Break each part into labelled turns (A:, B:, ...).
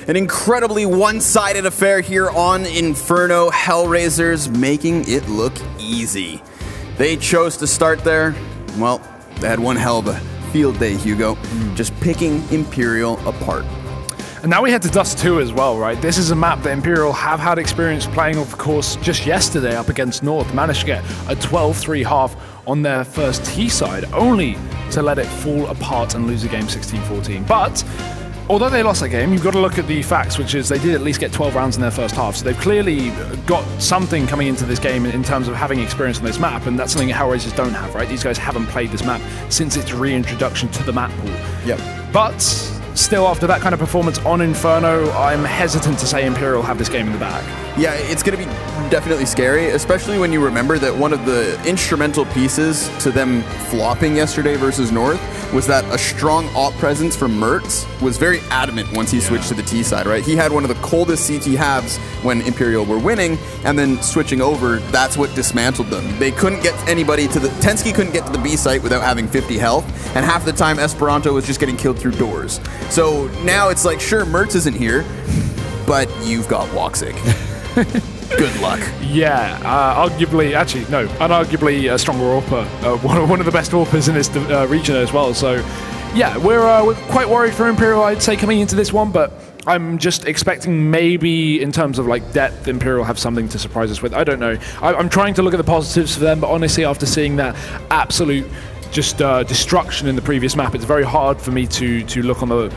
A: An incredibly one-sided affair here on Inferno. HellRaisers making it look easy. They chose to start there. Well, they had one hell of a field day, Hugo. Just picking Imperial apart.
B: And now we head to Dust 2 as well, right? This is a map that Imperial have had experience playing, of course, just yesterday up against North. Managed to get a 12-3 half on their first T side, only to let it fall apart and lose the game 16-14. But although they lost that game, you've got to look at the facts, which is they did at least get 12 rounds in their first half. So they've clearly got something coming into this game in terms of having experience on this map, and that's something HellRaisers don't have, right? These guys haven't played this map since its reintroduction to the map pool.
A: Yep.
B: But still, after that kind of performance on Inferno, I'm hesitant to say Imperial have this game in the bag.
A: Yeah, it's going to be definitely scary, especially when you remember that one of the instrumental pieces to them flopping yesterday versus North was that a strong op presence from Mertz was very adamant once he switched to the T side, right? He had one of the coldest CT halves when Imperial were winning, and then switching over, that's what dismantled them. They couldn't get anybody to the... Tensky couldn't get to the B site without having 50 health, and half the time Esperanto was just getting killed through doors. So now it's like, sure, Mertz isn't here, but you've got Woxic. Good luck.
B: Yeah, arguably, actually, no, unarguably a stronger AWPer. One of the best AWPers in this region as well. So, yeah, we're quite worried for Imperial, I'd say, coming into this one, but I'm just expecting maybe in terms of like depth, Imperial have something to surprise us with. I don't know. I'm trying to look at the positives for them, but honestly, after seeing that absolute just destruction in the previous map, it's very hard for me to look on the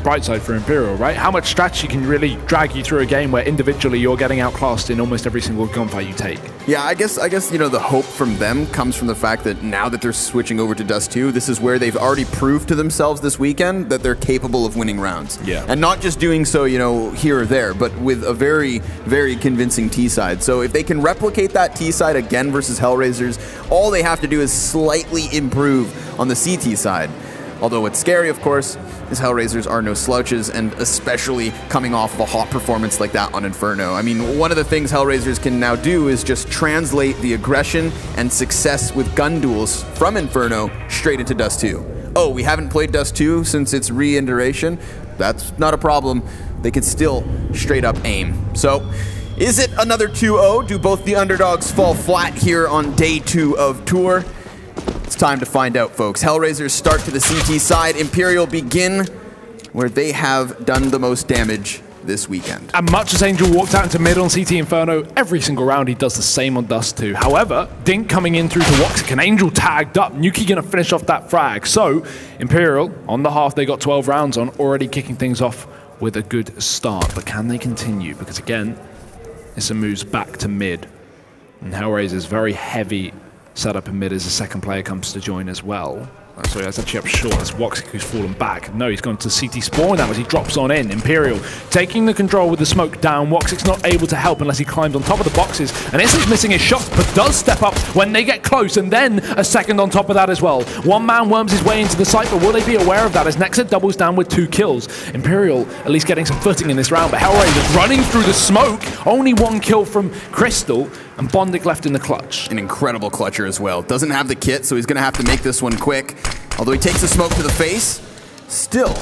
B: bright side for Imperial, right? How much strategy can really drag you through a game where individually you're getting outclassed in almost every single gunfight you take? Yeah,
A: I guess the hope from them comes from the fact that now that they're switching over to Dust 2, this is where they've already proved to themselves this weekend that they're capable of winning rounds.
B: Yeah.
A: And not just doing so, here or there, but with a very, very convincing T side. So if they can replicate that T side again versus HellRaisers, all they have to do is slightly improve on the CT side. Although what's scary, of course, is HellRaisers are no slouches, and especially coming off of a hot performance like that on Inferno. I mean, one of the things HellRaisers can now do is just translate the aggression and success with gun duels from Inferno straight into Dust 2. Oh, we haven't played Dust 2 since its reiteration? That's not a problem. They can still straight up aim. So, is it another 2-0? Do both the underdogs fall flat here on day 2 of Tour? It's time to find out, folks. HellRaisers start to the CT side. Imperial begin where they have done the most damage this weekend.
B: And much as Angel walked out into mid on CT Inferno, every single round he does the same on Dust 2. However, Dink coming in through to Woxic, and Angel tagged up. Nuki gonna finish off that frag. So, Imperial, on the half, they got 12 rounds on, already kicking things off with a good start. But can they continue? Because again, Issa moves back to mid. And HellRaisers very heavy setup in mid as the second player comes to join as well. Sorry, that's actually up short. That's Woxic who's fallen back. No, he's gone to CT spawn now as he drops on in. Imperial taking the control with the smoke down. Woxic's not able to help unless he climbs on top of the boxes. And Issa's missing his shots, but does step up when they get close. And then a second on top of that as well. One man worms his way into the site, but will they be aware of that as Nexa doubles down with 2 kills? Imperial at least getting some footing in this round, but HellRaisers running through the smoke. Only 1 kill from Crystal, and Bondic left in the clutch.
A: An incredible clutcher as well. Doesn't have the kit, so he's going to have to make this one quick. Although he takes the smoke to the face, still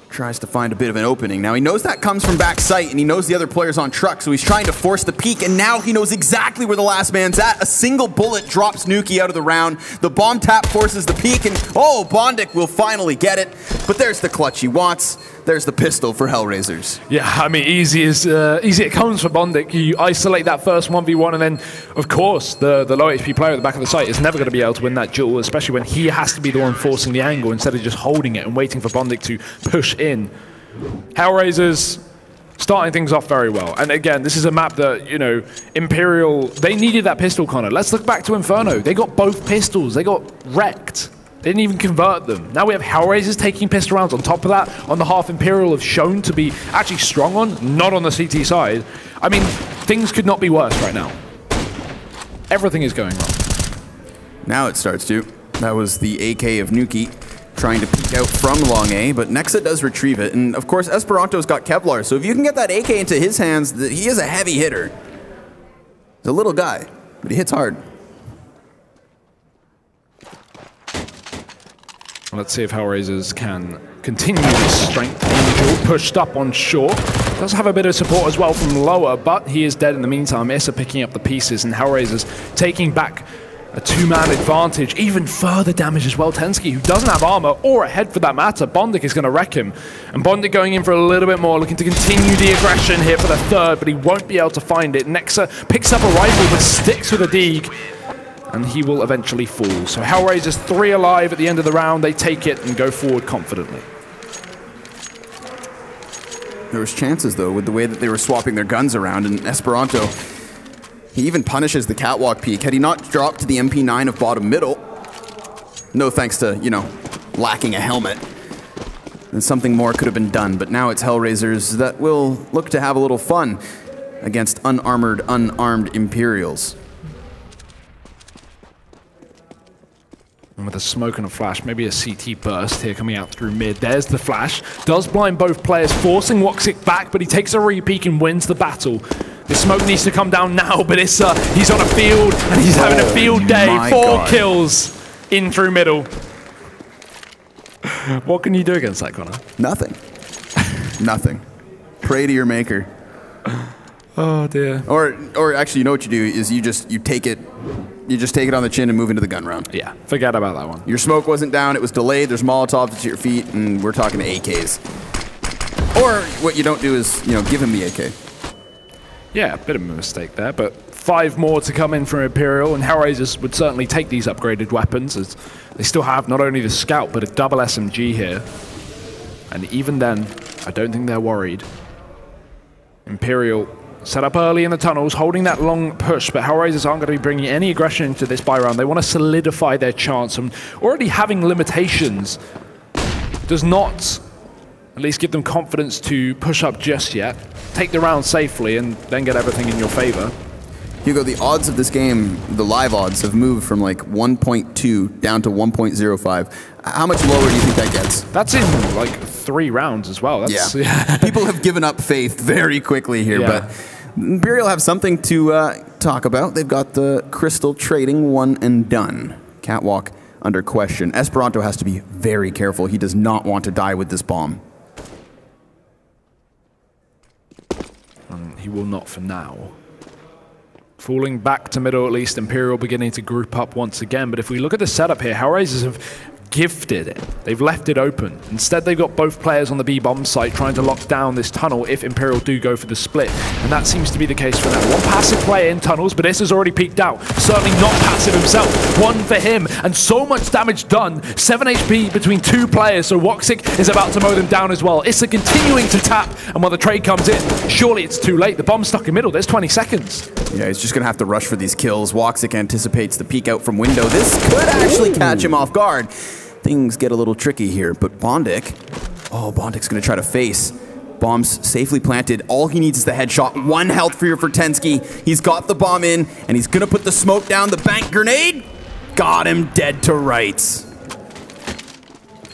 A: tries to find a bit of an opening. Now he knows that comes from back sight, and he knows the other player's on truck, so he's trying to force the peek, and now he knows exactly where the last man's at. A single bullet drops Nuki out of the round. The bomb tap forces the peek, and oh, Bondic will finally get it. But there's the clutch he wants. There's the pistol for HellRaisers.
B: Yeah, I mean, easy it comes for Bondic. You isolate that first 1v1, and then, of course, the low HP player at the back of the site is never going to be able to win that duel, especially when he has to be the one forcing the angle instead of just holding it and waiting for Bondic to push in. HellRaisers starting things off very well. And again, this is a map that, Imperial, they needed that pistol, Connor. Let's look back to Inferno. They got both pistols. They got wrecked. They didn't even convert them. Now we have HellRaisers taking pistol rounds. On top of that, on the half, Imperial have shown to be actually strong on, not on the CT side. I mean, things could not be worse right now. Everything is going wrong.
A: Now it starts to. That was the AK of Nuki trying to peek out from long A, but Nexa does retrieve it. And of course, Esperanto's got Kevlar, so if you can get that AK into his hands, he is a heavy hitter. He's a little guy, but he hits hard.
B: Let's see if HellRaisers can continue this strength. Angel pushed up on short. Does have a bit of support as well from lower, but he is dead in the meantime. Issa picking up the pieces, and HellRaisers taking back a two-man advantage. Even further damage as well. Tensky, who doesn't have armor, or a head for that matter. Bondik is going to wreck him. And Bondik going in for a little bit more, looking to continue the aggression here for the third, but he won't be able to find it. Nexa picks up a rifle, but sticks with a Deeg, and he will eventually fall. So HellRaisers 3 alive at the end of the round. They take it and go forward confidently.
A: There was chances, though, with the way that they were swapping their guns around, and Esperanto, he even punishes the catwalk peek. Had he not dropped to the MP9 of bottom middle, no thanks to, you know, lacking a helmet, then something more could have been done. But now it's HellRaisers that will look to have a little fun against unarmed Imperials.
B: And with a smoke and a flash, maybe a CT burst here coming out through mid. There's the flash. Does blind both players, forcing Woxic back, but he takes a re-peek and wins the battle. The smoke needs to come down now, but he's on a field, and he's having a field day. 4 kills in through middle. What can you do against that, Connor?
A: Nothing. Nothing. Pray to your maker.
B: Oh dear.
A: Or actually, you know what you do is you just take it on the chin and move into the gun round.
B: Yeah, forget about that one.
A: Your smoke wasn't down, it was delayed, there's Molotovs at your feet, and we're talking AKs. Or what you don't do is, you know, give him the AK.
B: Yeah, a bit of a mistake there, but 5 more to come in from Imperial, and HellRaisers would certainly take these upgraded weapons, as they still have not only the Scout, but a double SMG here. And even then, I don't think they're worried. Imperial set up early in the tunnels, holding that long push, but HellRaisers aren't going to be bringing any aggression into this buy round. They want to solidify their chance, and already having limitations does not at least give them confidence to push up just yet. Take the round safely and then get everything in your favor.
A: Hugo, the odds of this game, the live odds, have moved from like 1.2 down to 1.05. How much lower do you think that gets?
B: That's in like 3 rounds as well. That's,
A: yeah. People have given up faith very quickly here, but Imperial have something to talk about. They've got the Crystal trading one and done. Catwalk under question. Esperanto has to be very careful. He does not want to die with this bomb.
B: He will not for now. Falling back to middle at least, Imperial beginning to group up once again. But if we look at the setup here, HellRaisers have gifted it. They've left it open. Instead, they've got both players on the B-bomb site trying to lock down this tunnel if Imperial do go for the split. And that seems to be the case for now. One passive player in tunnels, but Issa's already peeked out. Certainly not passive himself. 1 for him, and so much damage done. 7 HP between 2 players, so Woxic is about to mow them down as well. Issa continuing to tap, and when the trade comes in, surely it's too late. The bomb's stuck in middle. There's 20 seconds.
A: Yeah, he's just going to have to rush for these kills. Woxic anticipates the peek out from window. This could actually catch him off guard. Things get a little tricky here, but Bondik, Bondik's going to try to face. Bomb's safely planted. All he needs is the headshot. 1 health for Tensky. He's got the bomb in, and he's going to put the smoke down. The bank grenade got him dead to rights.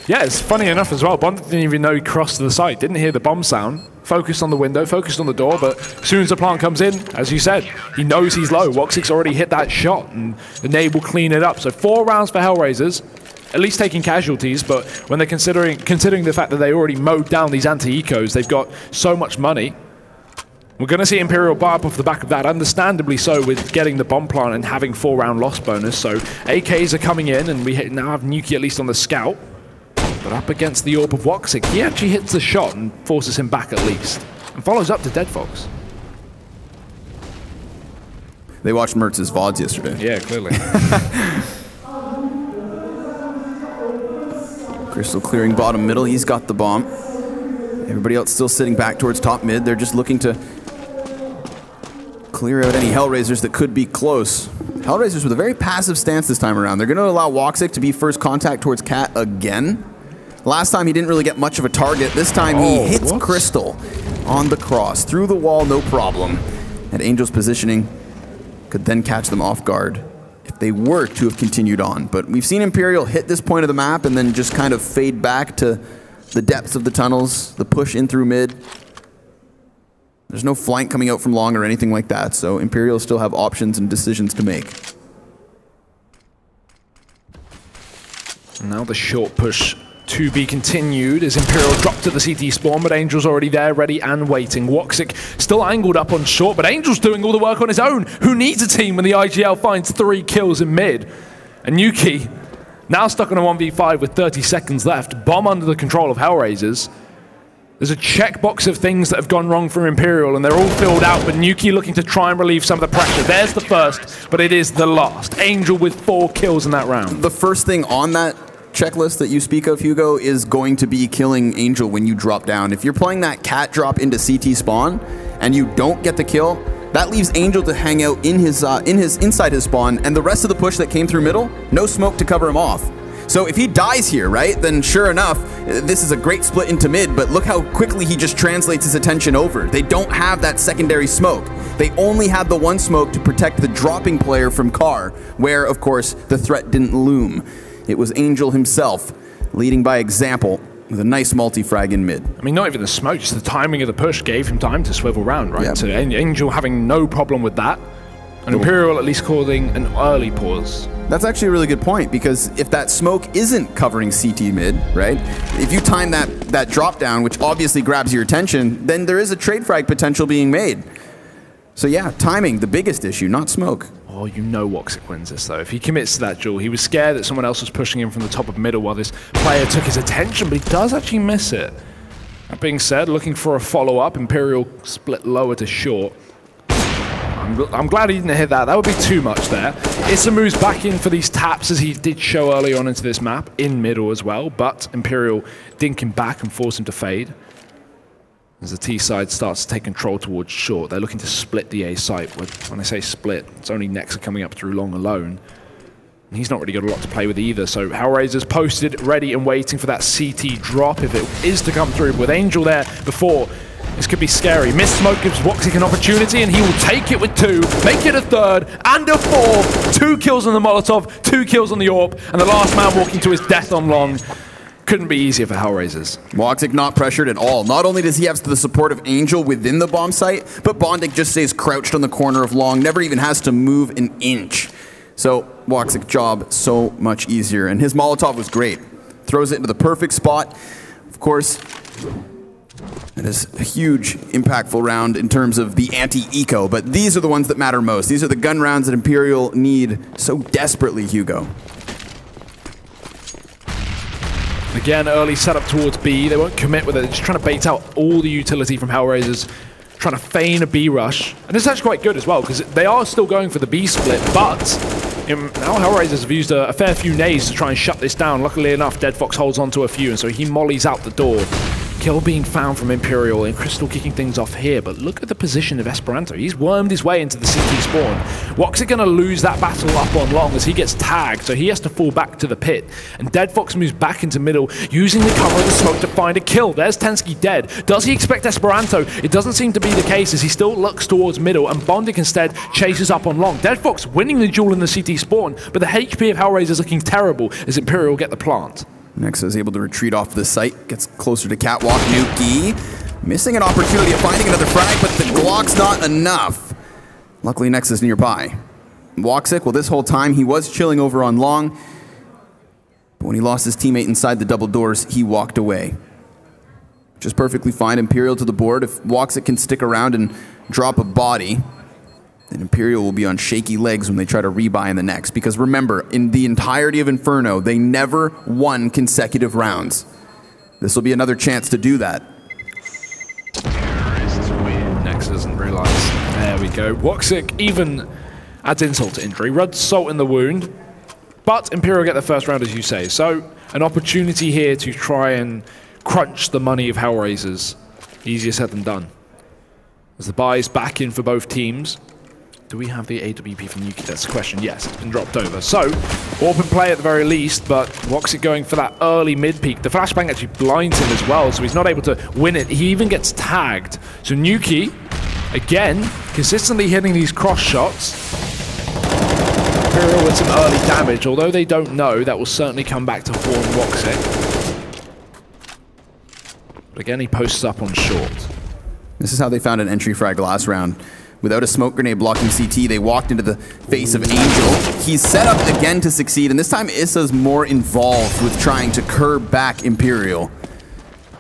B: Yeah, it's funny enough as well. Bondik didn't even know he crossed to the site. Didn't hear the bomb sound. Focused on the window, focused on the door, but as soon as the plant comes in, as you said, he knows he's low. Woxic's already hit that shot, and the nade will clean it up. So 4 rounds for HellRaisers. At least taking casualties, but when they're considering the fact that they already mowed down these anti-ecos, they've got so much money. We're going to see Imperial buy up off the back of that, understandably so, with getting the bomb plant and having 4-round loss bonus. So AKs are coming in, and we now have Nuki at least on the Scout. But up against the Orb of Woxic, he actually hits the shot and forces him back at least. And follows up to Dead Fox.
A: They watched Mertz's VODs yesterday.
B: Yeah, clearly.
A: Crystal clearing bottom middle. He's got the bomb. Everybody else still sitting back towards top mid. They're just looking to clear out any HellRaisers that could be close. HellRaisers with a very passive stance this time around. They're going to allow Woxic to be first contact towards Cat again. Last time he didn't really get much of a target. This time he hits Crystal on the cross. Through the wall, no problem. And Angel's positioning could then catch them off guard if they were to have continued on. But we've seen Imperial hit this point of the map and then just kind of fade back to the depths of the tunnels, the push in through mid. There's no flank coming out from long or anything like that, so Imperial still have options and decisions to make.
B: Now the short push To be continued as Imperial dropped to the CT spawn, but Angel's already there, ready and waiting. Woxic still angled up on short, but Angel's doing all the work on his own. Who needs a team when the IGL finds 3 kills in mid? And Nuki, now stuck on a 1v5 with 30 seconds left, bomb under the control of HellRaisers. There's a checkbox of things that have gone wrong for Imperial, and they're all filled out, but Nuki looking to try and relieve some of the pressure. There's the first, but it is the last. Angel with 4 kills in that round.
A: The first thing on that checklist that you speak of, Hugo, is going to be killing Angel when you drop down. If you're playing that cat drop into CT spawn and you don't get the kill, that leaves Angel to hang out in his inside his spawn, and the rest of the push that came through middle, no smoke to cover him off. So if he dies here, right, then sure enough, this is a great split into mid, but look how quickly he just translates his attention over. They don't have that secondary smoke. They only had the one smoke to protect the dropping player from Car, where, of course, the threat didn't loom. It was Angel himself, leading by example, with a nice multi-frag in mid.
B: I mean, not even the smoke, just the timing of the push gave him time to swivel round, right? Yep. So Angel having no problem with that. And Imperial at least calling an early pause.
A: That's actually a really good point, because if that smoke isn't covering CT mid, right? If you time that drop down, which obviously grabs your attention, then there is a trade frag potential being made. So yeah, timing, the biggest issue, not smoke.
B: Oh, you know Woxic wins this, though. If he commits to that duel, he was scared that someone else was pushing him from the top of middle while this player took his attention, but he does actually miss it. That being said, looking for a follow-up, Imperial split lower to short. I'm glad he didn't hit that. That would be too much there. Issa moves back in for these taps, as he did show early on into this map, in middle as well, but Imperial dink him back and force him to fade. As the T side starts to take control towards short, they're looking to split the A site. When I say split, it's only Nexa coming up through long alone. And he's not really got a lot to play with either, so HellRaisers posted, ready and waiting for that CT drop if it is to come through. But with Angel there before, this could be scary. Missed smoke gives Woxic an opportunity, and he will take it with 2, make it a 3rd, and a 4th. 2 kills on the Molotov, 2 kills on the AWP, and the last man walking to his death on long. Couldn't be easier for HellRaisers.
A: Woxic not pressured at all. Not only does he have the support of Angel within the bomb site, but Bondic just stays crouched on the corner of long, never even has to move an inch. So Woxic's job so much easier, and his Molotov was great. Throws it into the perfect spot. Of course, it is a huge, impactful round in terms of the anti-eco, but these are the ones that matter most. These are the gun rounds that Imperial need so desperately, Hugo.
B: Again, early setup towards B. They won't commit with it. They're just trying to bait out all the utility from HellRaisers, trying to feign a B rush. And this is actually quite good as well, because they are still going for the B split, but now HellRaisers have used a fair few nades to try and shut this down. Luckily enough, Dead Fox holds onto a few, and so he mollies out the door. Kill being found from Imperial, and Crystal kicking things off here, but look at the position of Esperanto. He's wormed his way into the CT spawn. Woxic going to lose that battle up on long as he gets tagged, so he has to fall back to the pit. And Dead Fox moves back into middle, using the cover of the smoke to find a kill. There's Tensky dead. Does he expect Esperanto? It doesn't seem to be the case, as he still looks towards middle, and Bondic instead chases up on long. Dead Fox winning the duel in the CT spawn, but the HP of HellRaisers is looking terrible as Imperial get the plant.
A: Nexa is able to retreat off the site, gets closer to Catwalk. Nuki missing an opportunity of finding another frag, but the Glock's not enough. Luckily, Nexa's nearby. Woxic, well, this whole time he was chilling over on long, but when he lost his teammate inside the double doors, he walked away. Just perfectly fine. Imperial to the board. If Woxic can stick around and drop a body, then Imperial will be on shaky legs when they try to rebuy in the next. Because remember, in the entirety of Inferno, they never won consecutive rounds. This will be another chance to do that.
B: Next doesn't realize. There we go. Woxic even adds insult to injury. Rubs salt in the wound. But Imperial get the first round, as you say. So an opportunity here to try and crunch the money of HellRaisers. Easier said than done. As the buy is back in for both teams. Do we have the AWP from Nuki? That's the question. Yes, it's been dropped over. So, open play at the very least, but Woxic going for that early mid-peak. The flashbang actually blinds him as well, so he's not able to win it. He even gets tagged. So Nuki, again, consistently hitting these cross shots. Imperial with some early damage, although they don't know, that will certainly come back to haunt Woxic. But again, he posts up on short.
A: This is how they found an entry frag last round. Without a smoke grenade blocking CT, they walked into the face of Angel. He's set up again to succeed, and this time Issa's more involved with trying to curb back Imperial.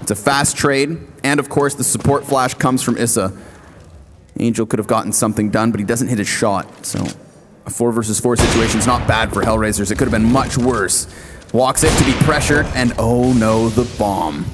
A: It's a fast trade, and of course the support flash comes from Issa. Angel could have gotten something done, but he doesn't hit his shot, so a 4 versus 4 situation is not bad for HellRaisers. It could have been much worse. Walks it to be pressured, and oh no, the bomb.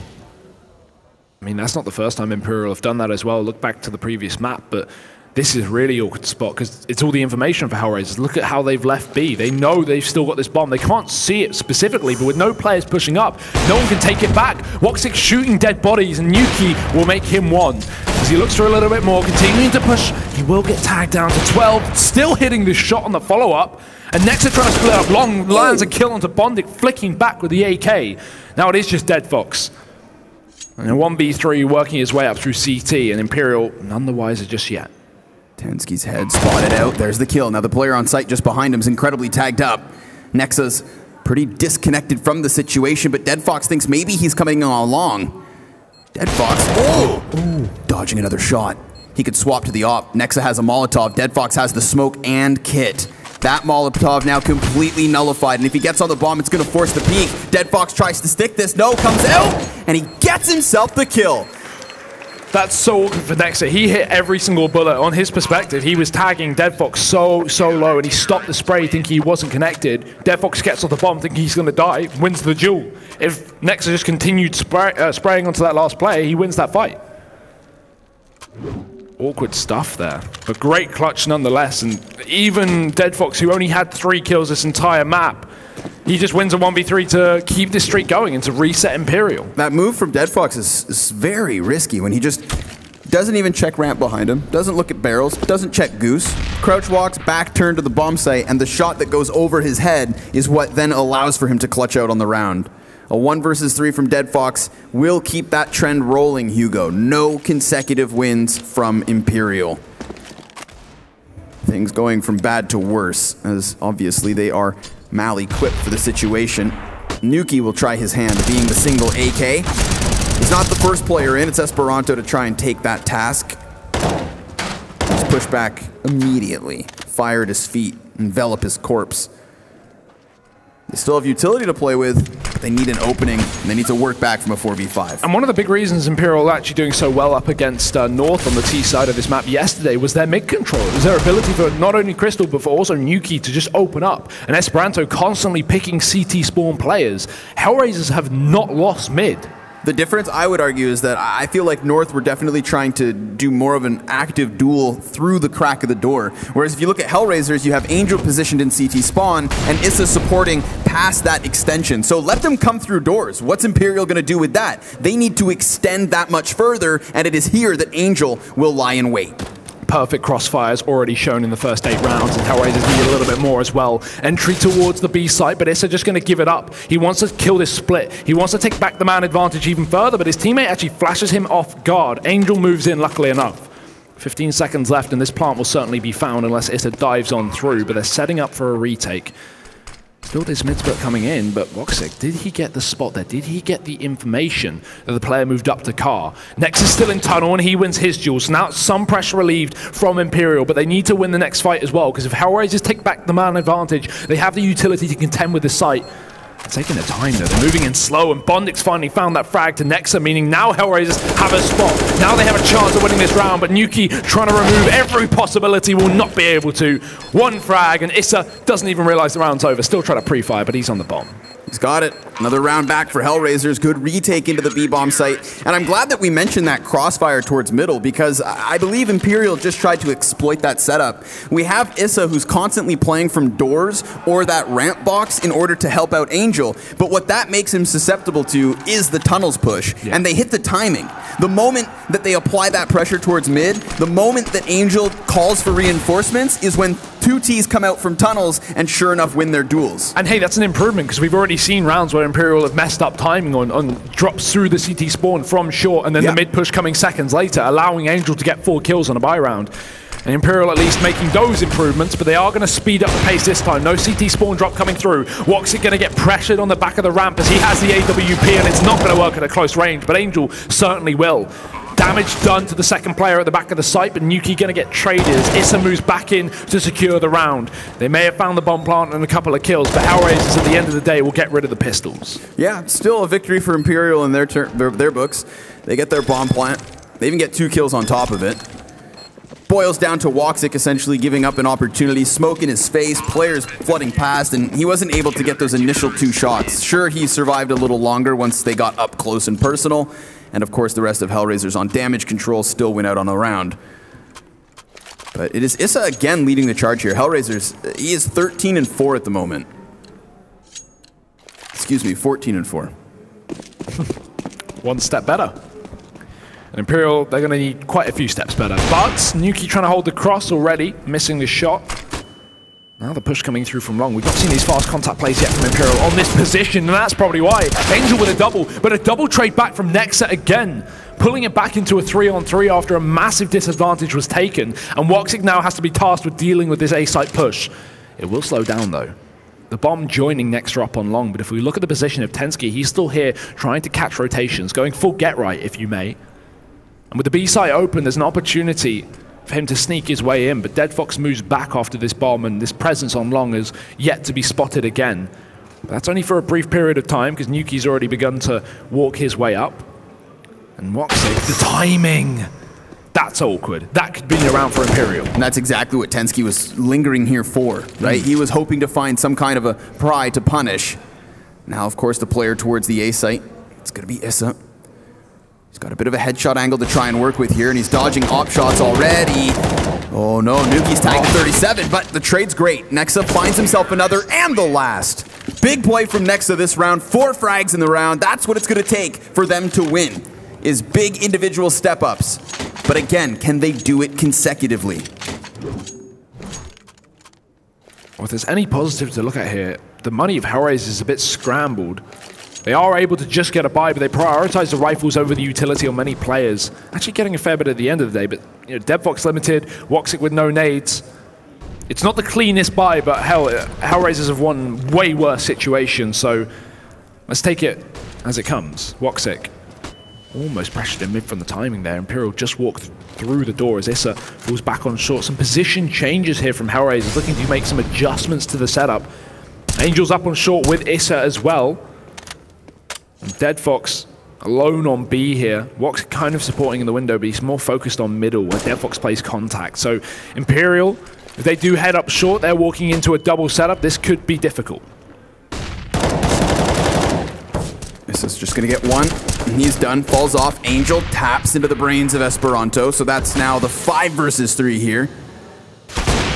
B: I mean, that's not the first time Imperial have done that as well. Look back to the previous map, but this is really awkward spot because it's all the information for HellRaisers. Look at how they've left B. They know they've still got this bomb. They can't see it specifically, but with no players pushing up, no one can take it back. Woxic shooting dead bodies, and Nuki will make him one. As he looks for a little bit more, continuing to push, he will get tagged down to 12, still hitting this shot on the follow-up. And Nexa trying to split up long, lands a kill onto Bondic, flicking back with the AK. Now it is just Dead Fox. And a 1v3 working his way up through CT, and Imperial none the wiser just yet.
A: Tensky's head spotted out. There's the kill. Now the player on site just behind him is incredibly tagged up. Nexa's pretty disconnected from the situation, but Dead Fox thinks maybe he's coming along. Dead Fox, dodging another shot. He could swap to the op. Nexa has a Molotov. Dead Fox has the smoke and kit. That Molotov now completely nullified, and if he gets on the bomb, it's going to force the peek. Dead Fox tries to stick this. No, comes out, and he gets himself the kill.
B: That's so awkward for Nexa. He hit every single bullet. On his perspective, he was tagging Dead Fox so low, and he stopped the spray thinking he wasn't connected. Dead Fox gets off the bomb thinking he's going to die, wins the duel. If Nexa just continued spraying onto that last player, he wins that fight. Awkward stuff there, but great clutch nonetheless. And even Dead Fox, who only had 3 kills this entire map, he just wins a 1v3 to keep this streak going and to reset Imperial.
A: That move from Dead Fox is very risky when he just doesn't even check ramp behind him, doesn't look at barrels, doesn't check goose, crouch walks, back turn to the bomb site, and the shot that goes over his head is what then allows for him to clutch out on the round. A 1 versus 3 from Dead Fox will keep that trend rolling, Hugo. No consecutive wins from Imperial. Things going from bad to worse, as obviously they are mal-equipped for the situation. Nuki will try his hand, being the single AK. He's not the first player in, it's Esperanto to try and take that task. Just push back immediately, fire at his feet, envelop his corpse. They still have utility to play with, but they need an opening, and they need to work back from a 4v5.
B: And one of the big reasons Imperial are actually doing so well up against North on the T side of this map yesterday was their mid control. It was their ability for not only Crystal, but for also Nuki to just open up. And Esperanto constantly picking CT spawn players. HellRaisers have not lost mid.
A: The difference, I would argue, is that I feel like North were definitely trying to do more of an active duel through the crack of the door. Whereas if you look at HellRaisers, you have Angel positioned in CT spawn and Issa supporting past that extension. So let them come through doors. What's Imperial going to do with that? They need to extend that much further, and it is here that Angel will lie in wait.
B: Perfect crossfires already shown in the first 8 rounds, and HellRaisers need a little bit more as well. Entry towards the B site, but Issa just going to give it up. He wants to kill this split. He wants to take back the man advantage even further, but his teammate actually flashes him off guard. Angel moves in, luckily enough. 15 seconds left, and this plant will certainly be found unless Issa dives on through, but they're setting up for a retake. Still this mid-split coming in, but Woxic, did he get the spot there? Did he get the information that the player moved up to car? Nex is still in tunnel, and he wins his duel. So now some pressure relieved from Imperial, but they need to win the next fight as well, because if HellRaisers take back the man advantage, they have the utility to contend with the site. They're taking their time though, they're moving in slow, and Bondic's finally found that frag to Nexa, meaning now HellRaisers have a spot. Now they have a chance of winning this round, but Nuki trying to remove every possibility will not be able to. 1 frag, and Issa doesn't even realize the round's over. Still trying to pre-fire, but he's on the bomb.
A: He's got it. Another round back for HellRaisers. Good retake into the B-bomb site. And I'm glad that we mentioned that crossfire towards middle, because I believe Imperial just tried to exploit that setup. We have Issa, who's constantly playing from doors or that ramp box in order to help out Angel. But what that makes him susceptible to is the tunnels push. Yeah. And they hit the timing. The moment that they apply that pressure towards mid, the moment that Angel calls for reinforcements is when 2 Ts come out from tunnels and sure enough win their duels.
B: And hey, that's an improvement, because we've already seen rounds where Imperial have messed up timing on drops through the CT spawn from short, and then the mid push coming seconds later, allowing Angel to get 4 kills on a buy round. And Imperial at least making those improvements, but they are going to speed up the pace this time. No CT spawn drop coming through. Woxic going to get pressured on the back of the ramp as he has the AWP, and it's not going to work at a close range, but Angel certainly will. Damage done to the second player at the back of the site, but Nuki going to get traded as Issa moves back in to secure the round. They may have found the bomb plant and a couple of kills, but HellRaisers at the end of the day will get rid of the pistols.
A: Yeah, still a victory for Imperial in their books. They get their bomb plant. They even get 2 kills on top of it. Boils down to Woxic essentially giving up an opportunity, smoke in his face, players flooding past, and he wasn't able to get those initial 2 shots. Sure, he survived a little longer once they got up close and personal, and of course the rest of HellRaisers on damage control still win out on the round. But it is Issa again leading the charge here. HellRaisers, he is 13-4 at the moment. Excuse me, 14-4.
B: One step better. And Imperial, they're going to need quite a few steps better. But Nuki trying to hold the cross already, missing the shot. Now the push coming through from long. We've not seen these fast contact plays yet from Imperial on this position, and that's probably why. Angel with a double, but a double trade back from Nexa again, pulling it back into a 3-on-3 after a massive disadvantage was taken. And Woxic now has to be tasked with dealing with this A-site push. It will slow down though. The bomb joining Nexa up on long, but if we look at the position of Tensky, he's still here trying to catch rotations, going full get right, if you may. And with the B site open, there's an opportunity for him to sneak his way in, but DeadFox moves back after this bomb, and this presence on long is yet to be spotted again. But that's only for a brief period of time, because Nuki's already begun to walk his way up. And Woxic, the timing! That's awkward. That could be around for Imperial.
A: And that's exactly what Tensky was lingering here for, right? He was hoping to find some kind of a pry to punish. Now, of course, the player towards the A site, it's going to be Issa. He's got a bit of a headshot angle to try and work with here, and he's dodging op shots already. Oh no, Nuki's tagged to 37, but the trade's great. Nexa finds himself another and the last. Big play from Nexa this round, 4 frags in the round. That's what it's going to take for them to win, is big individual step-ups. But again, can they do it consecutively?
B: Well, if there's any positive to look at here, the money of HellRaisers is a bit scrambled. They are able to just get a buy, but they prioritize the rifles over the utility on many players. Actually getting a fair bit at the end of the day, but you know, DeadFox limited, Woxic with no nades. It's not the cleanest buy, but HellRaisers have won way worse situations, so let's take it as it comes. Woxic almost pressured him mid from the timing there. Imperial just walked through the door as Issa falls back on short. Some position changes here from HellRaisers, looking to make some adjustments to the setup. Angel's up on short with Issa as well. And DeadFox alone on B here. Woxic kind of supporting in the window, but he's more focused on middle where DeadFox plays contact. So Imperial, if they do head up short, they're walking into a double setup. This could be difficult.
A: This is just going to get one. And he's done. Falls off. Angel taps into the brains of Esperanto. So that's now the 5 versus 3 here.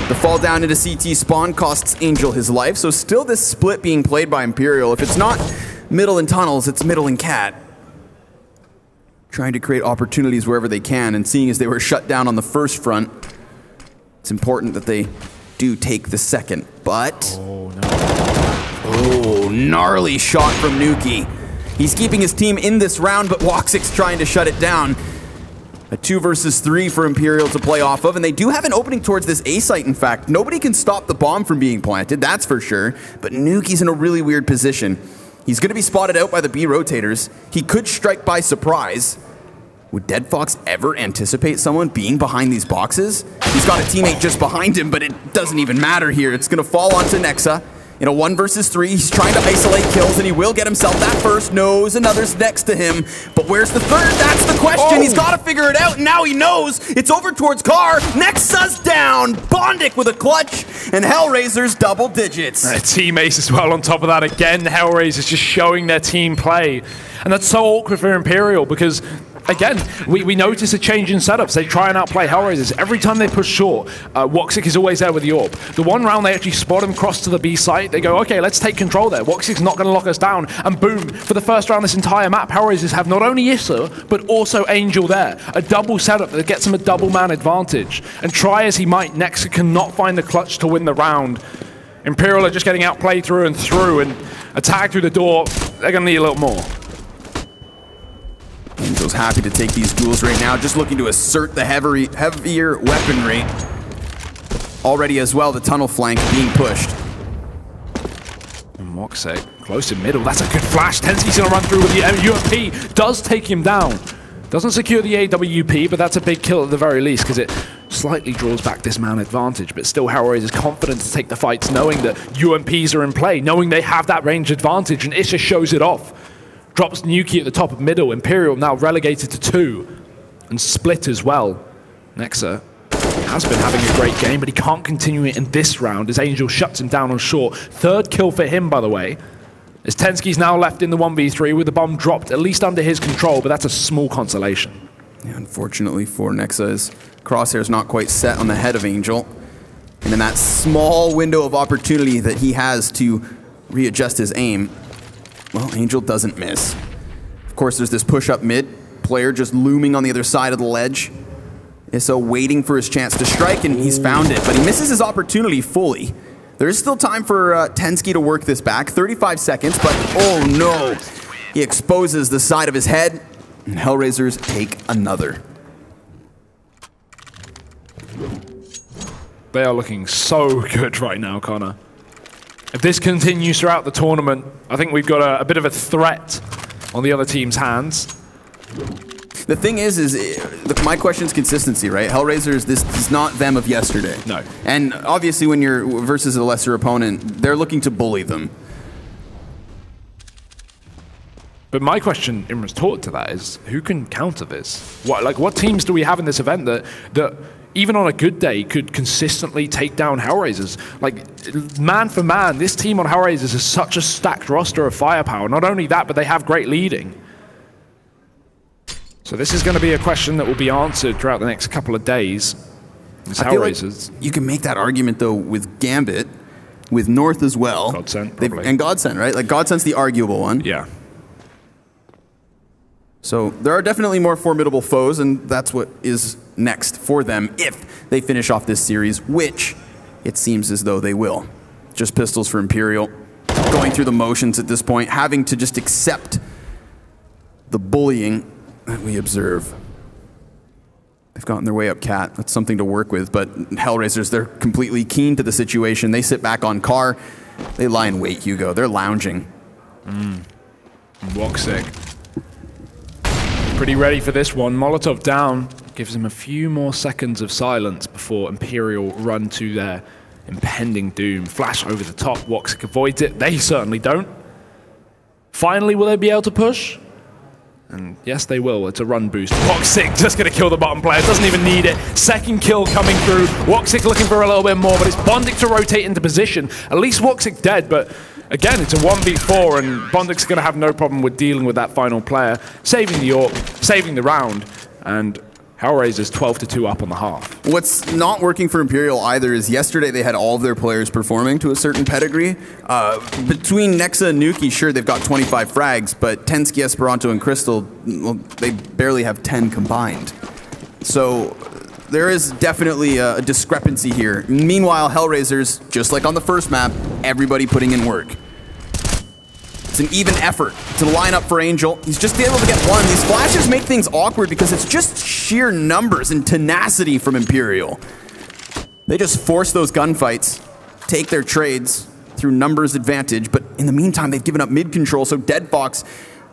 A: The fall down into CT spawn costs Angel his life. So still this split being played by Imperial. If it's not middle and tunnels, it's middle and cat. Trying to create opportunities wherever they can, and seeing as they were shut down on the first front, it's important that they do take the second. But
B: oh, no.
A: Oh, gnarly shot from Nuki. He's keeping his team in this round, but Woxic's trying to shut it down. A 2 versus 3 for Imperial to play off of, and they do have an opening towards this A site, in fact. Nobody can stop the bomb from being planted, that's for sure, but Nuki's in a really weird position. He's going to be spotted out by the B rotators. He could strike by surprise. Would DeadFox ever anticipate someone being behind these boxes? He's got a teammate just behind him, but it doesn't even matter here. It's going to fall onto Nexa. In a 1 versus 3, he's trying to isolate kills, and he will get himself that first. Knows another's next to him. But where's the third? That's the question. He's got to figure it out, and now he knows. It's over towards Carr. Nexa's down. Bondic with a clutch, and HellRaisers double digits.
B: Teammates as well on top of that. Again, HellRaisers just showing their team play. And that's so awkward for Imperial because, again, we notice a change in setups. They try and outplay HellRaisers. Every time they push short, Woxic is always there with the orb. The one round they actually spot him cross to the B site, they go, okay, let's take control there. Woxic's not going to lock us down. And boom, for the first round this entire map, HellRaisers have not only Issa, but also Angel there. A double setup that gets him a double man advantage. And try as he might, Nexa cannot find the clutch to win the round. Imperial are just getting outplayed through, and a tag through the door, they're going to need a little more.
A: Angel's happy to take these duels right now, just looking to assert the heavier weaponry. Already as well, the tunnel flank being pushed.
B: And Woxic, close in middle, that's a good flash. Tensky's gonna run through with the UMP, does take him down. Doesn't secure the AWP, but that's a big kill at the very least, because it slightly draws back this man advantage. But still, HellRaisers confident to take the fights, knowing that UMPs are in play, knowing they have that range advantage, and Isha shows it off. Drops Nuki at the top of middle. Imperial now relegated to 2, and split as well. Nexa has been having a great game, but he can't continue it in this round as Angel shuts him down on short. 3rd kill for him, by the way. As Tensky's now left in the 1v3 with the bomb dropped at least under his control, but that's a small consolation.
A: Yeah, unfortunately for Nexa, his crosshair's not quite set on the head of Angel. And in that small window of opportunity that he has to readjust his aim, well, Angel doesn't miss. Of course, there's this push-up mid, player just looming on the other side of the ledge. Iso waiting for his chance to strike, and he's found it, but he misses his opportunity fully. There is still time for Tensky to work this back. 35 seconds, but oh no! He exposes the side of his head, and HellRaisers take another.
B: They are looking so good right now, Connor. If this continues throughout the tournament, I think we've got a bit of a threat on the other team's hands.
A: The thing is my question is consistency, right? HellRaisers, this is not them of yesterday.
B: No.
A: And obviously when you're versus a lesser opponent, they're looking to bully them.
B: But my question in retort to that is, who can counter this? What teams do we have in this event that even on a good day could consistently take down HellRaisers? Like, man for man, this team on HellRaisers is such a stacked roster of firepower. Not only that, but they have great leading. So this is going to be a question that will be answered throughout the next couple of days. It's HellRaisers.
A: Like you can make that argument, though, with Gambit, with North as well.
B: Godsend, probably.
A: And Godsend, right? Like, Godsend's the arguable one.
B: Yeah.
A: So there are definitely more formidable foes, and that's what is next for them if they finish off this series, which it seems as though they will. Just pistols for Imperial. Going through the motions at this point, having to just accept the bullying that we observe. They've gotten their way up cat. That's something to work with, but HellRaisers, they're completely keen to the situation. They sit back on car. They lie in wait, Hugo. They're lounging.
B: Woxic. Pretty ready for this one. Molotov down. Gives him a few more seconds of silence before Imperial run to their impending doom. Flash over the top. Woxic avoids it. They certainly don't. Finally, will they be able to push? And yes, they will. It's a run boost. Woxic just going to kill the bottom player. Doesn't even need it. 2nd kill coming through. Woxic looking for a little bit more, but it's Bondic to rotate into position. At least Woxic dead, but again, it's a 1v4, and Bondic's going to have no problem with dealing with that final player. Saving the AWP, saving the round, and HellRaisers 12-2 up on the half. What's
A: not working for Imperial either is yesterday they had all of their players performing to a certain pedigree. Between Nexa and Nuki, sure, they've got 25 frags, but Tensky, Esperanto, and Crystal, well, they barely have 10 combined. So there is definitely a discrepancy here. Meanwhile, HellRaisers, just like on the first map, everybody putting in work. It's an even effort to line up for Angel. He's just able to get one. These flashes make things awkward because it's just sheer numbers and tenacity from Imperial. They just force those gunfights, take their trades through numbers advantage, but in the meantime, they've given up mid control, so Dead Fox,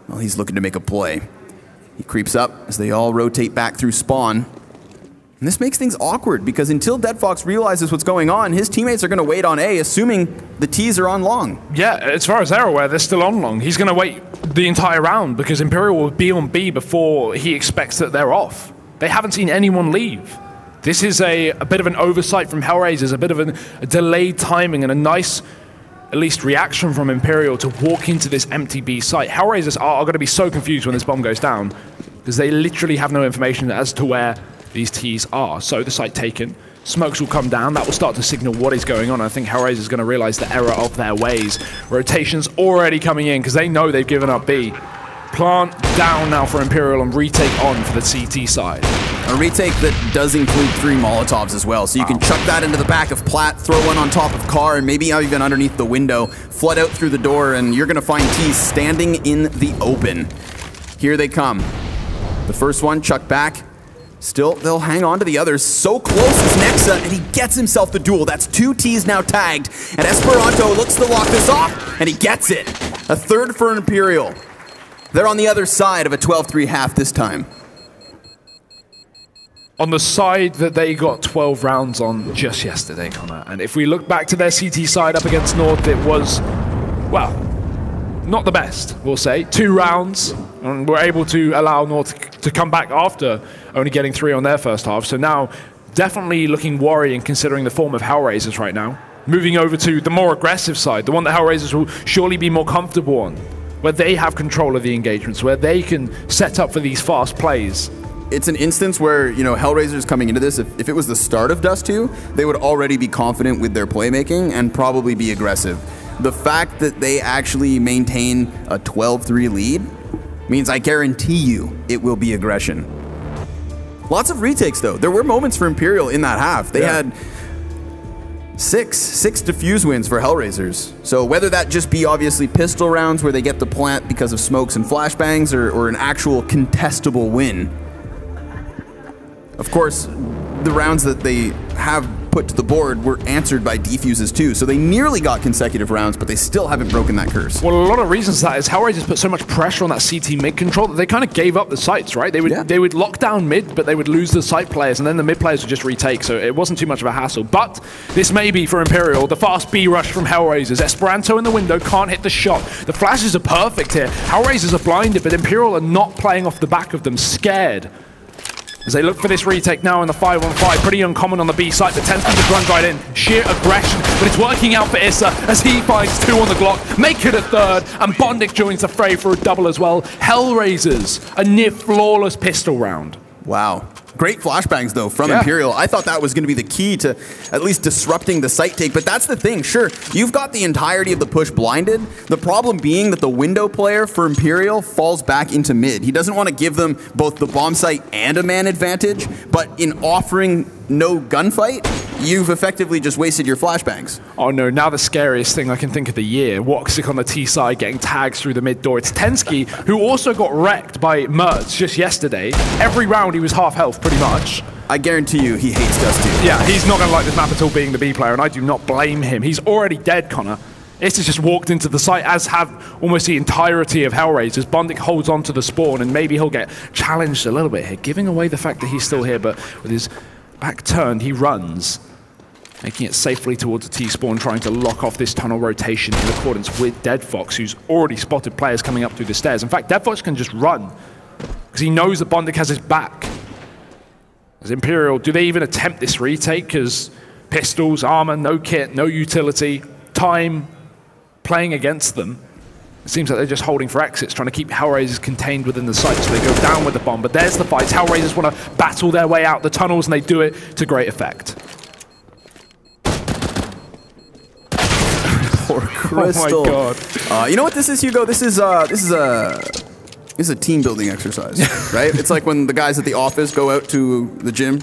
A: well, he's looking to make a play. He creeps up as they all rotate back through spawn. And this makes things awkward because until Dead Fox realizes what's going on, his teammates are going to wait on A, assuming the T's are on long.
B: Yeah, as far as they're aware, they're still on long. He's going to wait the entire round because Imperial will be on B before he expects that they're off. They haven't seen anyone leave. This is a bit of an oversight from HellRaisers, a bit of a delayed timing and a nice, at least, reaction from Imperial to walk into this empty B site. HellRaisers are going to be so confused when this bomb goes down because they literally have no information as to where these T's are. So the site taken. Smokes will come down. That will start to signal what is going on. I think HellRaisers is going to realize the error of their ways. Rotation's already coming in because they know they've given up B. Plant down now for Imperial and retake on for the CT side.
A: A retake that does include 3 Molotovs as well. So you can chuck that into the back of Platt, throw one on top of Car, and maybe even underneath the window, flood out through the door, and you're going to find T standing in the open. Here they come. The first one, chucked back. Still, they'll hang on to the others. So close is Nexa, and he gets himself the duel. That's 2 T's now tagged, and Esperanto looks to lock this off, and he gets it. A 3rd for Imperial. They're on the other side of a 12-3 half this time.
B: on the side that they got 12 rounds on just yesterday, Connor. And if we look back to their CT side up against North, it was, well, not the best, we'll say. 2 rounds, and we're able to allow North to come back after only getting 3 on their first half. So now, definitely looking worrying considering the form of HellRaisers right now. Moving over to the more aggressive side, the one that HellRaisers will surely be more comfortable on, where they have control of the engagements, where they can set up for these fast plays.
A: It's an instance where, you know, HellRaisers coming into this, if it was the start of Dust 2, they would already be confident with their playmaking and probably be aggressive. The fact that they actually maintain a 12-3 lead means I guarantee you it will be aggression. Lots of retakes, though. There were moments for Imperial in that half. They had six defuse wins for HellRaisers. So whether that just be obviously pistol rounds where they get the plant because of smokes and flashbangs or an actual contestable win. Of course, the rounds that they have put to the board were answered by defuses too, so they nearly got consecutive rounds, but they still haven't broken that curse.
B: Well, a lot of reasons for that is HellRaisers put so much pressure on that CT mid control that they kind of gave up the sites, right? They would lock down mid, but they would lose the site players, and then the mid players would just retake, so it wasn't too much of a hassle. But this may be for Imperial, the fast B rush from HellRaisers. Esperanto in the window, can't hit the shot. The flashes are perfect here. HellRaisers are blinded, but Imperial are not playing off the back of them, scared. As they look for this retake now in the 5-on-5, pretty uncommon on the B site, but Tensky just runs right in. Sheer aggression, but it's working out for Issa as he finds 2 on the Glock, make it a 3rd, and Bondic joins the fray for a double as well. HellRaisers, a near flawless pistol round.
A: Wow. Great flashbangs, though, from Imperial. I thought that was going to be the key to at least disrupting the site take, but that's the thing. Sure, you've got the entirety of the push blinded. The problem being that the window player for Imperial falls back into mid. He doesn't want to give them both the bomb site and a man advantage, but in offering no gunfight, you've effectively just wasted your flashbangs.
B: Oh no, now the scariest thing I can think of the year. Woxic on the T side getting tags through the mid door. It's Tensky, who also got wrecked by Mertz just yesterday. Every round he was half health, pretty much.
A: I guarantee you he hates Dust 2.
B: Yeah, he's not going to like this map at all being the B player, and I do not blame him. He's already dead, Connor. Issa's just walked into the site, as have almost the entirety of HellRaisers. Bondic holds on to the spawn, and maybe he'll get challenged a little bit here, giving away the fact that he's still here, but with his back turned, he runs, making it safely towards the T-spawn, trying to lock off this tunnel rotation in accordance with Deadfox, who's already spotted players coming up through the stairs. In fact, Deadfox can just run, because he knows that Bondic has his back. As Imperial, do they even attempt this retake? Because pistols, armor, no kit, no utility, time playing against them. It seems like they're just holding for exits, trying to keep HellRaisers contained within the site, so they go down with the bomb. But there's the fights. HellRaisers want to battle their way out the tunnels, and they do it to great effect.
A: Poor Crystal.
B: Oh my God.
A: You know what this is, Hugo? This is a team building exercise, right? It's like when the guys at the office go out to the gym,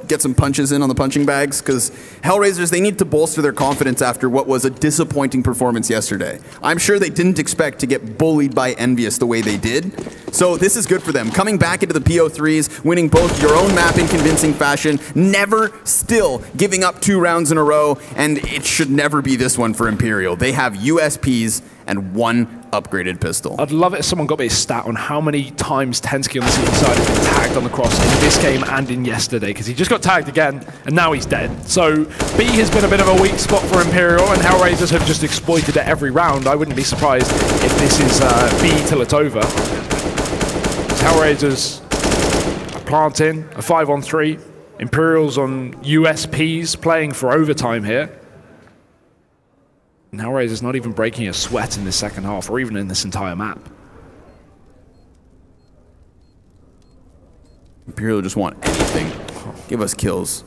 A: get some punches in on the punching bags, because HellRaisers, they need to bolster their confidence after what was a disappointing performance yesterday. I'm sure they didn't expect to get bullied by Envious the way they did, so this is good for them. Coming back into the PO3s, winning both your own map in convincing fashion, never still giving up 2 rounds in a row, and it should never be this one for Imperial. They have USPs and 1 upgraded pistol.
B: I'd love it if someone got me a stat on how many times Tensky on the CT side has been tagged on the cross in this game and in yesterday, because he just got tagged again, and now he's dead. So B has been a bit of a weak spot for Imperial, and HellRaisers have just exploited it every round. I wouldn't be surprised if this is B till it's over. HellRaisers planting a 5-on-3. Imperial's on USPs, playing for overtime here. And HellRaisers not even breaking a sweat in this second half, or even in this entire map.
A: Imperial just want anything. Give us kills.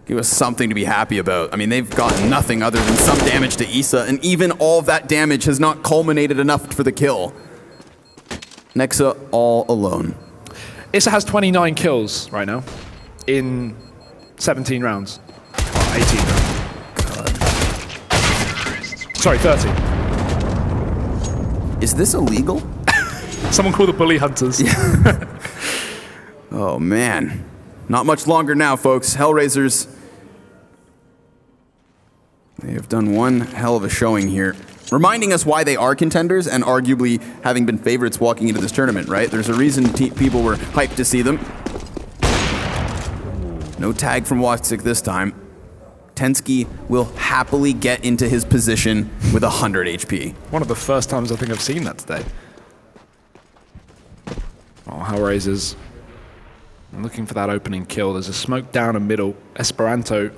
A: Give us something to be happy about. I mean, they've gotten nothing other than some damage to Issa, and even all of that damage has not culminated enough for the kill. Nexa all alone.
B: Issa has 29 kills right now in 17 rounds. 18 rounds. Sorry, 30.
A: Is this illegal?
B: Someone call the bully hunters.
A: Yeah. Oh, man. Not much longer now, folks. HellRaisers, they have done one hell of a showing here. Reminding us why they are contenders and arguably having been favorites walking into this tournament, right? There's a reason people were hyped to see them. No tag from Woxic this time. Tensky will happily get into his position with 100 HP.
B: One of the first times I think I've seen that today. Oh, HellRaisers looking for that opening kill. There's a smoke down a middle. Esperanto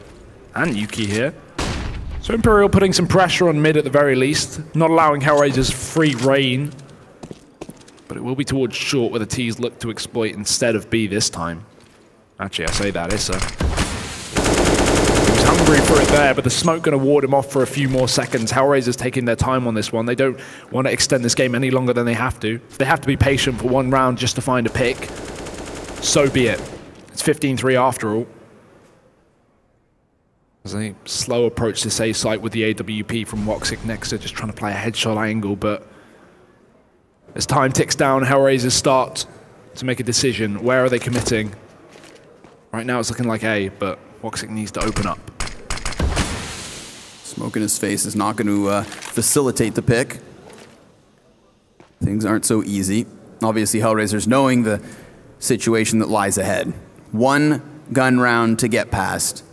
B: and Yuki here. So Imperial putting some pressure on mid at the very least, not allowing HellRaisers free reign. But it will be towards short where the T's look to exploit instead of B this time. Actually, I say that, Issa. He was hungry for it there, but the smoke going to ward him off for a few more seconds. HellRaisers taking their time on this one. They don't want to extend this game any longer than they have to. If they have to be patient for one round just to find a pick, so be it. It's 15-3 after all. There's a slow approach to A site with the AWP from Woxic next to just trying to play a headshot angle, but as time ticks down, HellRaisers start to make a decision. Where are they committing? Right now it's looking like A, but Woxic needs to open up.
A: Smoke in his face is not going to facilitate the pick. Things aren't so easy. Obviously, HellRaisers knowing the situation that lies ahead. One gun round to get past.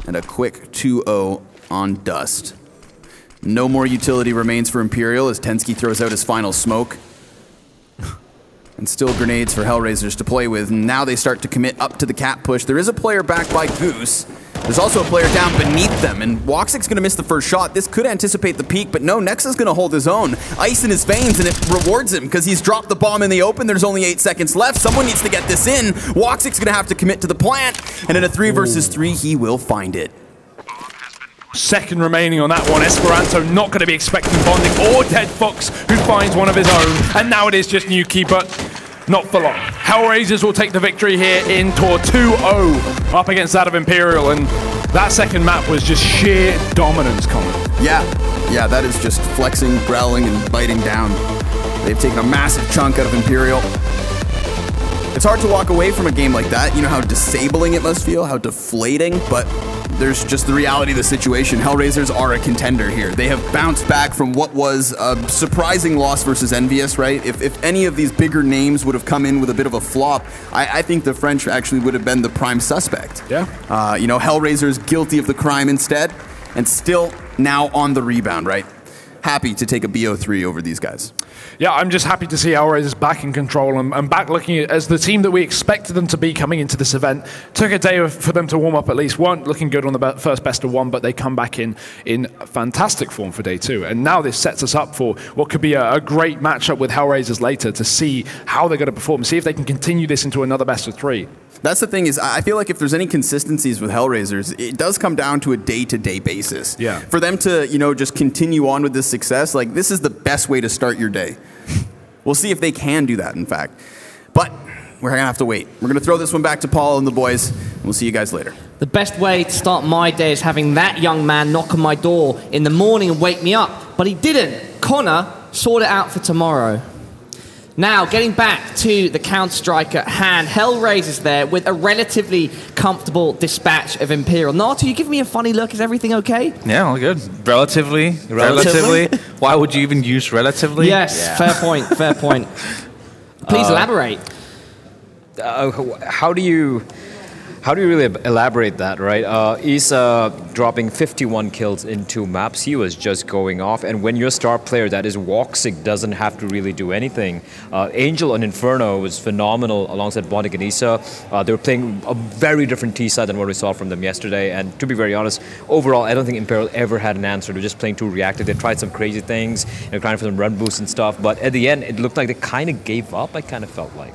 A: And a quick 2-0 on Dust. No more utility remains for Imperial as Tensky throws out his final smoke. And still grenades for HellRaisers to play with. And now they start to commit up to the cap push. There is a player back by Goose. There's also a player down beneath them. And Woxic's going to miss the first shot. This could anticipate the peak, but no, Nexa's going to hold his own. Ice in his veins, and it rewards him because he's dropped the bomb in the open. There's only 8 seconds left. Someone needs to get this in. Woxic's going to have to commit to the plant. And in a 3 versus 3, he will find it.
B: Second remaining on that one. Esperanto not going to be expecting bonding or Dead Fox, who finds one of his own. And now it is just Nuki, but not for long. HellRaisers will take the victory here in Tour 2-0 up against that of Imperial. And that second map was just sheer dominance, Colin.
A: Yeah, that is just flexing, growling, and biting down. They've taken a massive chunk out of Imperial. It's hard to walk away from a game like that. You know how disabling it must feel, how deflating, but there's just the reality of the situation. HellRaisers are a contender here. They have bounced back from what was a surprising loss versus Envious, right? If any of these bigger names would have come in with a bit of a flop, I think the French actually would have been the prime suspect.
B: Yeah.
A: You know, HellRaisers guilty of the crime instead, and still now on the rebound, right? Happy to take a BO3 over these guys.
B: Yeah, I'm just happy to see HellRaisers back in control and back looking as the team that we expected them to be coming into this event. Took a day for them to warm up at least. Weren't looking good on the first best of 1, but they come back in fantastic form for day 2. And now this sets us up for what could be a great matchup with HellRaisers later to see how they're going to perform, see if they can continue this into another best of 3.
A: That's the thing is, I feel like if there's any consistencies with HellRaisers, it does come down to a day-to-day basis.
B: Yeah.
A: For them to, you know, just continue on with this success, like, this is the best way to start your day. We'll see if they can do that, in fact. But we're going to have to wait. We're going to throw this one back to Paul and the boys, and we'll see you guys later.
C: The best way to start my day is having that young man knock on my door in the morning and wake me up. But he didn't. Connor sorted it out for tomorrow. Now, getting back to the Counter-Strike at hand, HellRaisers there with a relatively comfortable dispatch of Imperial. Natu, you give me a funny look. Is everything okay?
D: Yeah, all good. Relatively. Why would you even use relatively?
C: Yes, yeah. Fair point, fair point. Please elaborate.
E: How do you really elaborate that, right? He's dropping 51 kills in 2 maps. He was just going off. And when your star player, that is Woxic, doesn't have to really do anything. Angel and Inferno was phenomenal alongside Bondic and Issa. They were playing a very different T-side than what we saw from them yesterday. And to be very honest, overall, I don't think Imperial ever had an answer. They were just playing too reactive. They tried some crazy things, trying for some run boosts and stuff. But at the end, it looked like they kind of gave up, I kind of felt like.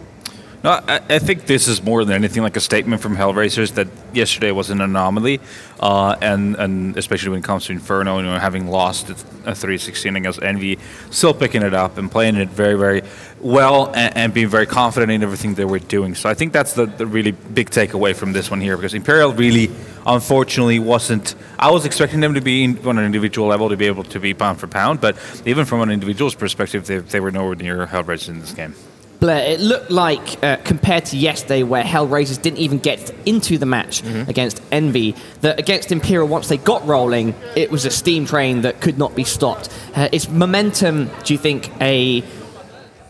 D: No, I think this is more than anything like a statement from HellRaisers that yesterday was an anomaly, and especially when it comes to Inferno, you know, having lost a 3-16 against Envy, still picking it up and playing it very, very well and being very confident in everything they were doing. So I think that's the really big takeaway from this one here, because Imperial really, unfortunately, wasn't. I was expecting them to be on an individual level to be able to be pound for pound, but even from an individual's perspective, they were nowhere near HellRaisers in this game.
C: Blair, it looked like, compared to yesterday, where HellRaisers didn't even get into the match against Envy, that against Imperial, once they got rolling, it was a steam train that could not be stopped. Is momentum, do you think, a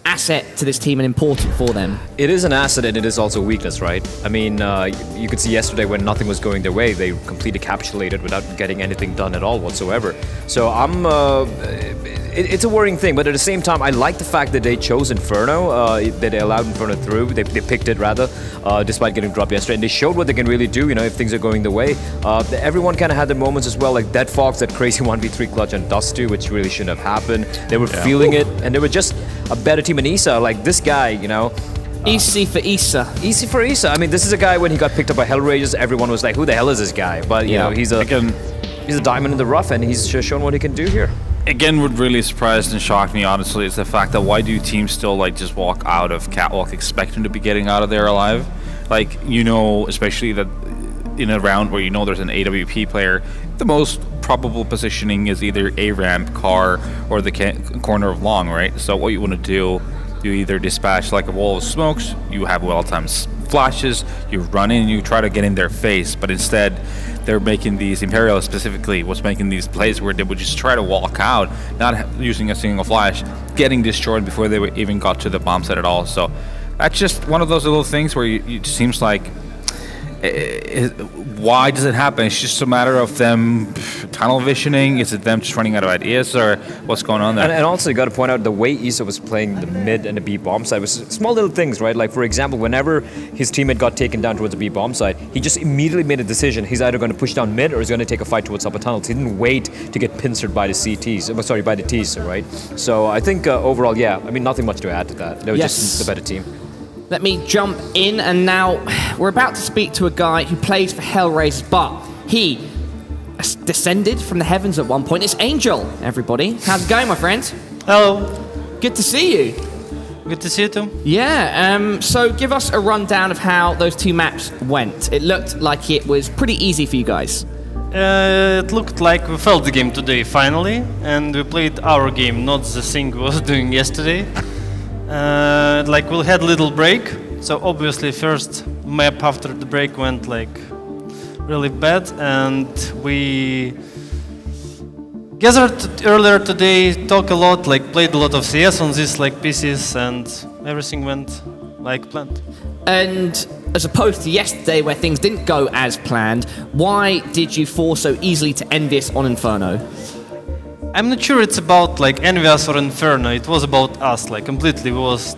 C: asset to this team and important for them.
E: It is an asset and it is also a weakness, right? I mean, you could see yesterday when nothing was going their way, they completely capitulated without getting anything done at all whatsoever. So it's a worrying thing, but at the same time, I like the fact that they chose Inferno, that they allowed Inferno through. They picked it rather, despite getting dropped yesterday, and they showed what they can really do. You know, if things are going the way. Everyone kind of had their moments as well, like Dead Fox, that crazy 1v3 clutch on Dust2, which really shouldn't have happened. They were feeling it, and they were just a better team. And Issa, like this guy, you know.
C: Easy for Issa.
E: Easy for Issa. I mean, this is a guy when he got picked up by HellRaisers, everyone was like, "Who the hell is this guy?" But you know, he's a diamond in the rough, and he's shown what he can do here.
D: Again, what really surprised and shocked me, honestly, is the fact that why do teams still like just walk out of Catwalk expecting to be getting out of there alive? Like, you know, especially that in a round where you know there's an AWP player, the most probable positioning is either A ramp, car, or the corner of long, right? So what you want to do, you either dispatch like a wall of smokes, you have well-timed flashes, you run in, you try to get in their face, but instead they're making these, Imperial specifically was making these plays where they would just try to walk out, not using a single flash, getting destroyed before they even got to the bomb site at all. So that's just one of those little things where it seems like, why does it happen? It's just a matter of them tunnel visioning. Is it them just running out of ideas, or what's going on there?
E: And also, you got to point out the way Issa was playing the mid and the B bomb side was small little things, right? Like, for example, whenever his teammate got taken down towards the B bomb side, he just immediately made a decision. He's either going to push down mid or he's going to take a fight towards upper tunnels. He didn't wait to get pincered by the CTs. Sorry, by the Ts, right? So I think overall, yeah, I mean, nothing much to add to that. They were just the better team.
C: Let me jump in, and now we're about to speak to a guy who plays for HellRaisers, but he descended from the heavens at one point. It's Angel, everybody. How's it going, my friend?
F: Hello.
C: Good to see you.
F: Good to see you too.
C: Yeah, so give us a rundown of how those two maps went. It looked like it was pretty easy for you guys.
F: It looked like we felt the game today, finally, and we played our game, not the thing we was doing yesterday. Like, we had a little break, so obviously first map after the break went like really bad, and we gathered earlier today, talked a lot, like played a lot of CS on these like PCs, and everything went like planned.
C: And as opposed to yesterday where things didn't go as planned, why did you fall so easily to Envious on Inferno?
F: I'm not sure it's about like Envious or Inferno, it was about us, like completely we was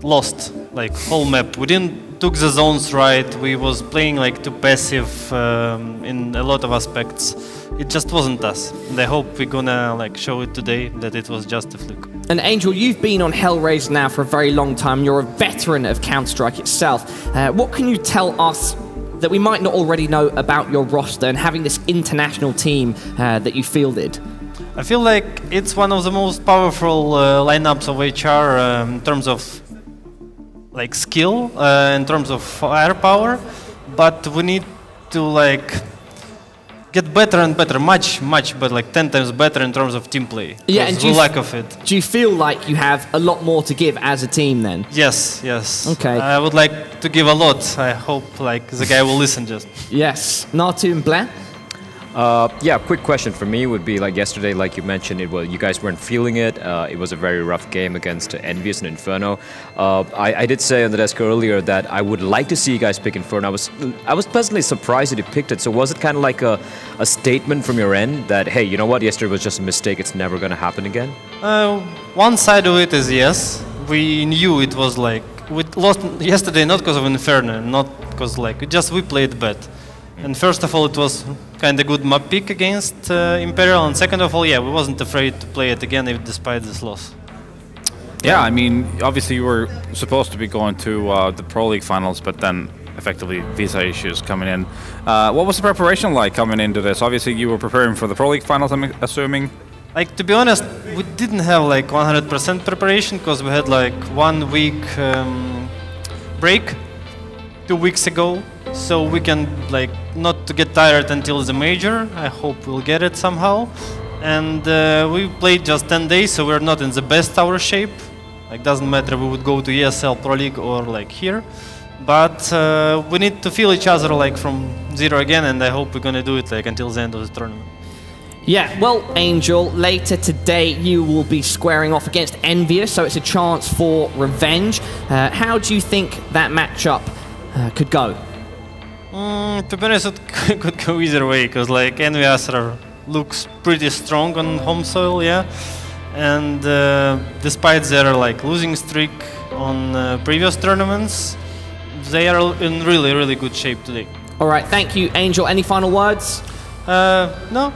F: lost, like whole map. We didn't took the zones right, we was playing like too passive in a lot of aspects. It just wasn't us, and I hope we're gonna like show it today that it was just a fluke.
C: And Angel, you've been on HellRaisers now for a very long time, you're a veteran of Counter-Strike itself. What can you tell us that we might not already know about your roster and having this international team that you fielded?
F: I feel like it's one of the most powerful lineups of HR in terms of like skill, in terms of firepower, but we need to like get better and better, much better, like 10 times better in terms of team play.
C: Yeah, and
F: we lack of it.
C: Do you feel like you have a lot more to give as a team then?
F: Yes.
C: Okay.
F: I would like to give a lot. I hope like the guy will listen just.
C: Yes. Natu and Blair?
E: Yeah, quick question for me would be like yesterday, like you mentioned, you guys weren't feeling it. It was a very rough game against Envious and Inferno. I did say on the desk earlier that I would like to see you guys pick Inferno. I was pleasantly surprised that you picked it. So was it kind of like a statement from your end that, hey, you know what, yesterday was just a mistake, it's never going to happen again?
F: One side of it is yes. We knew it was like, we lost yesterday not because of Inferno, not because like, we played bad. And first of all, it was kind of good map pick against Imperial, and second of all, yeah, we wasn't afraid to play it again despite this loss.
D: Yeah, I mean, obviously you were supposed to be going to the Pro League finals, but then effectively visa issues coming in. What was the preparation like coming into this? Obviously you were preparing for the Pro League finals, I'm assuming.
F: Like, to be honest, we didn't have like 100% preparation because we had like 1 week break 2 weeks ago. So we can like not to get tired until the major. I hope we'll get it somehow. And we played just 10 days, so we're not in the best hour shape. Like, doesn't matter we would go to ESL Pro League or like here. But we need to feel each other like from zero again, and I hope we're gonna do it like until the end of the tournament.
C: Yeah, well, Angel, later today you will be squaring off against Envious, so it's a chance for revenge. How do you think that matchup could go?
F: To be honest, it could go either way, because like Envious looks pretty strong on home soil, yeah. And despite their like losing streak on previous tournaments, they are in really, really good shape today.
C: All right, thank you, Angel. Any final words?
F: No.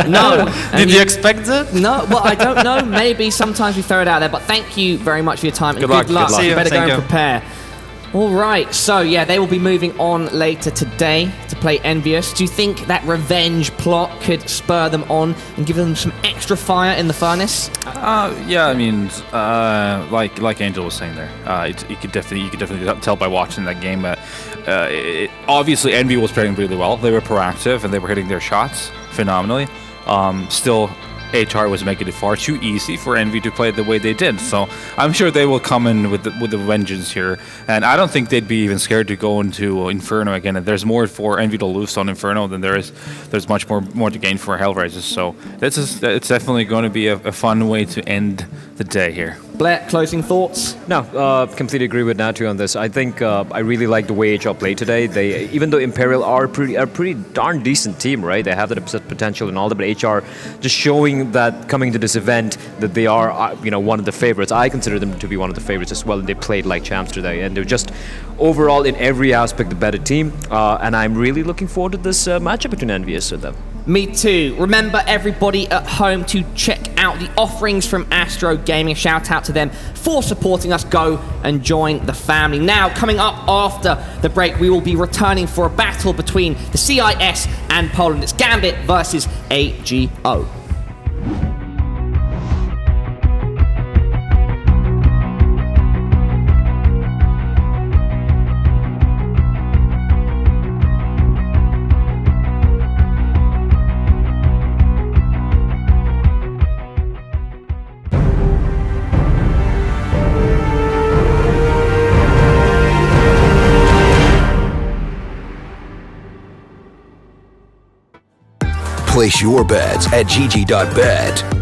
C: No.
F: Did you expect that?
C: No, well, I don't know. Maybe sometimes we throw it out there, but thank you very much for your time.
D: Good luck.
C: Good luck.
F: See you.
C: You better go
F: Thank
C: and
F: you.
C: prepare. All right, so yeah, they will be moving on later today to play Envious. Do you think that revenge plot could spur them on and give them some extra fire in the furnace?
D: Yeah, I mean, like Angel was saying there, you could definitely tell by watching that game. Obviously, Envy was playing really well. They were proactive and they were hitting their shots phenomenally. Still, HR was making it far too easy for Envy to play the way they did. So I'm sure they will come in with the vengeance here. And I don't think they'd be even scared to go into Inferno again. And there's more for Envy to lose on Inferno than there's much more to gain for HellRaisers. So it's definitely going to be a fun way to end the day here.
C: Blair, closing thoughts?
E: No, completely agree with Natu on this. I think I really like the way HR played today. They, even though Imperial are a pretty darn decent team, right? They have the potential and all that, but HR just showing that coming to this event that they are, one of the favorites. I consider them to be one of the favorites as well. And they played like champs today, and they're just overall in every aspect the better team. And I'm really looking forward to this matchup between Envious and them.
C: Me too. Remember, everybody at home, to check out the offerings from Astro Gaming. Shout out to them for supporting us. Go and join the family. Now, coming up after the break, we will be returning for a battle between the CIS and Poland. It's Gambit versus AGO.
G: Place your bets at gg.bet.